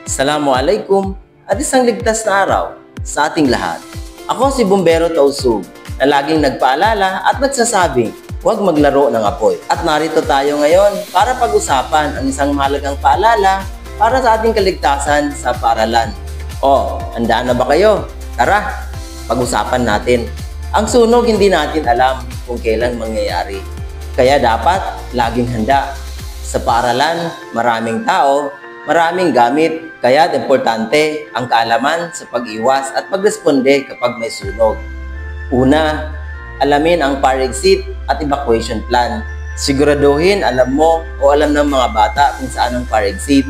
Assalamualaikum at isang ligtas na araw sa ating lahat. Ako si Bombero Tausug na laging nagpaalala at nagsasabing huwag maglaro ng apoy. At narito tayo ngayon para pag-usapan ang isang mahalagang paalala para sa ating kaligtasan sa paaralan. Handa na ba kayo? Tara, pag-usapan natin. Ang sunog hindi natin alam kung kailan mangyayari. Kaya dapat laging handa. Sa paaralan, maraming tao, maraming gamit, kaya importante ang kaalaman sa pag-iwas at pagresponde kapag may sunog. Una, alamin ang fire exit at evacuation plan. Siguraduhin alam mo o alam ng mga bata kung saan ang fire exit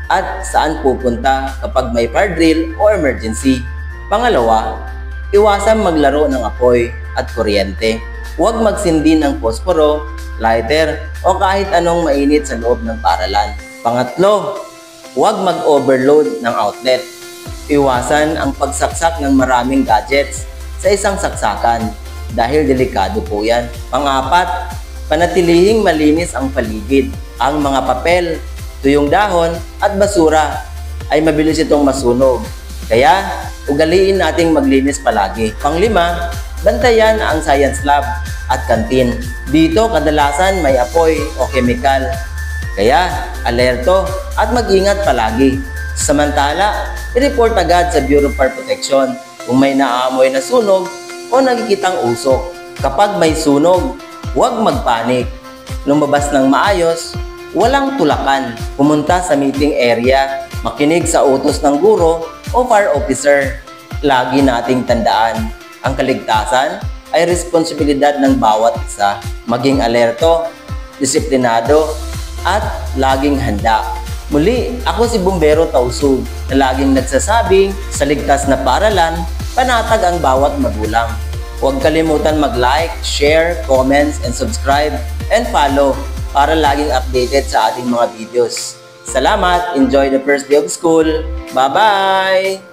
at saan pupunta kapag may fire drill o emergency. Pangalawa, iwasan maglaro ng apoy at kuryente. Huwag magsindi ng posporo, lighter o kahit anong mainit sa loob ng paaralan. Pangatlo, huwag mag-overload ng outlet. Iwasan ang pagsaksak ng maraming gadgets sa isang saksakan dahil delikado po yan. Pangapat, panatilihing malinis ang paligid. Ang mga papel, tuyong dahon at basura ay mabilis itong masunog. Kaya, ugaliin nating maglinis palagi. Panglima, bantayan ang science lab at kantin. Dito kadalasan may apoy o chemical. Kaya, alerto at mag-ingat palagi. Samantala, i-report agad sa Bureau of Fire Protection kung may naamoy na sunog o nakikitang usok. Kapag may sunog, huwag magpanik. Lumabas ng maayos, walang tulakan. Pumunta sa meeting area, makinig sa utos ng guro o fire officer. Lagi nating tandaan, ang kaligtasan ay responsibilidad ng bawat isa. Maging alerto, disiplinado, at laging handa. Muli, ako si Bombero Tausug na laging nagsasabing sa ligtas na paaralan, panatag ang bawat magulang. Huwag kalimutan mag-like, share, comments, and subscribe, and follow para laging updated sa ating mga videos. Salamat! Enjoy the first day of school! Bye-bye!